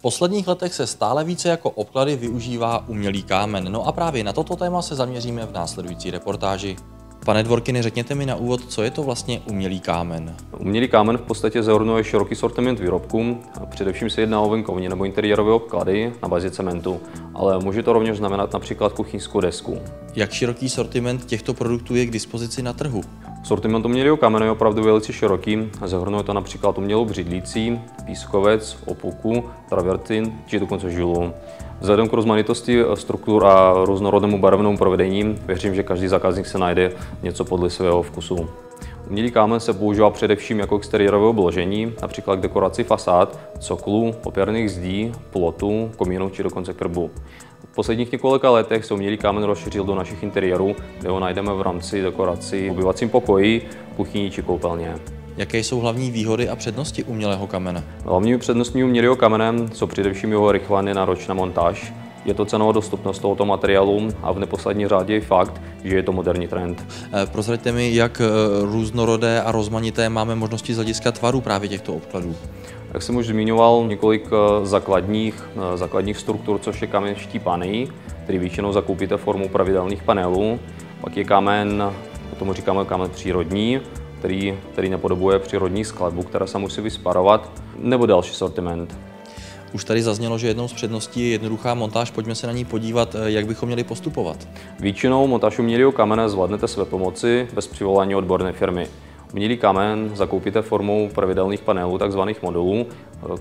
posledních letech se stále více jako obklady využívá umělý kámen. No a právě na toto téma se zaměříme v následující reportáži. Pane Dvorkyne, řekněte mi na úvod, co je to vlastně umělý kámen? Umělý kámen v podstatě zahrnuje široký sortiment výrobků, především se jedná o venkovní nebo interiérové obklady na bázi cementu, ale může to rovněž znamenat například kuchyňskou desku. Jak široký sortiment těchto produktů je k dispozici na trhu? Sortiment umělého kamene je opravdu velice široký, zahrnuje to například umělou břidlici, pískovec, opuku, travertin či dokonce žilu. Vzhledem k rozmanitosti struktur a různorodnému barevnému provedení, věřím, že každý zákazník se najde něco podle svého vkusu. Umělý kámen se používá především jako exteriérové obložení, například k dekoraci fasád, coklu, opěrných zdí, plotů, komínů či dokonce krbu. V posledních několika letech se umělý kámen rozšířil do našich interiérů, kde ho najdeme v rámci dekorací v obyvacím pokoji, kuchyni či koupelně. Jaké jsou hlavní výhody a přednosti umělého kamene? Hlavními přednostmi umělého kamene jsou především jeho rychlá nenáročná montáž. Je to cenová dostupnost tohoto materiálu a v neposlední řadě je fakt, že je to moderní trend. Prozraďte mi, jak různorodé a rozmanité máme možnosti z hlediska tvaru právě těchto obkladů. Jak jsem už zmiňoval, několik základních struktur, což je kámen štípaný, který většinou zakoupíte formou pravidelných panelů. Pak je kámen, tomu říkáme kámen přírodní, který napodobuje přírodní skladbu, která se musí vysparovat, nebo další sortiment. Už tady zaznělo, že jednou z předností je jednoduchá montáž. Pojďme se na ní podívat, jak bychom měli postupovat. Většinou montáž umělého kamene zvládnete své pomoci bez přivolání odborné firmy. Umělý kámen zakoupíte formou pravidelných panelů, takzvaných modulů,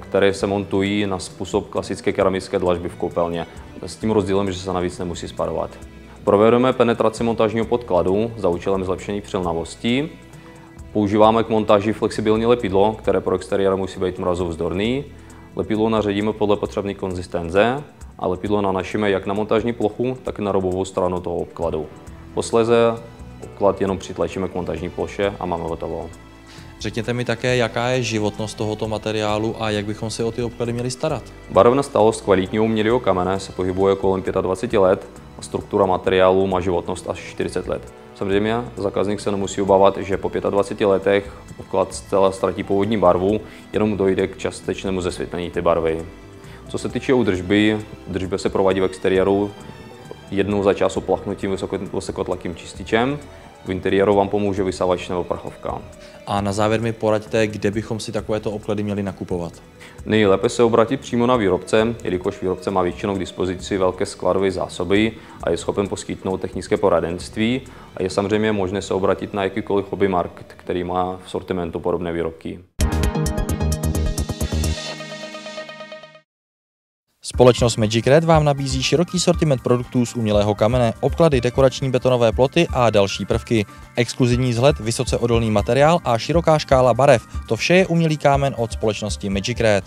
které se montují na způsob klasické keramické dlažby v koupelně, s tím rozdílem, že se navíc nemusí sparovat. Provedeme penetraci montážního podkladu za účelem zlepšení přilnavosti. Používáme k montáži flexibilní lepidlo, které pro exteriér musí být mrazovzdorný. Lepidlo naředíme podle potřebné konzistence a lepidlo nanašíme jak na montážní plochu, tak i na robovou stranu toho obkladu. Posléze obklad jenom přitlačíme k montážní ploše a máme hotovo. Řekněte mi také, jaká je životnost tohoto materiálu a jak bychom se o ty obklady měli starat. Barevná stalost kvalitního umělého kamene se pohybuje kolem 25 let a struktura materiálu má životnost až 40 let. Samozřejmě zákazník se nemusí obávat, že po 25 letech obklad zcela ztratí původní barvu, jenom dojde k částečnému zesvětlení té barvy. Co se týče údržby, údržba se provádí v exteriéru jednou za čas oplachnutím vysokotlakým čističem. V interiéru vám pomůže vysavač nebo prachovka. A na závěr mi poraďte, kde bychom si takovéto obklady měli nakupovat. Nejlépe se obrátit přímo na výrobce, jelikož výrobce má většinou k dispozici velké skladové zásoby a je schopen poskytnout technické poradenství. A je samozřejmě možné se obrátit na jakýkoliv hobby market, který má v sortimentu podobné výrobky. Společnost Magic Red vám nabízí široký sortiment produktů z umělého kamene, obklady, dekorační betonové ploty a další prvky. Exkluzivní vzhled, vysoce odolný materiál a široká škála barev. To vše je umělý kámen od společnosti Magic Red.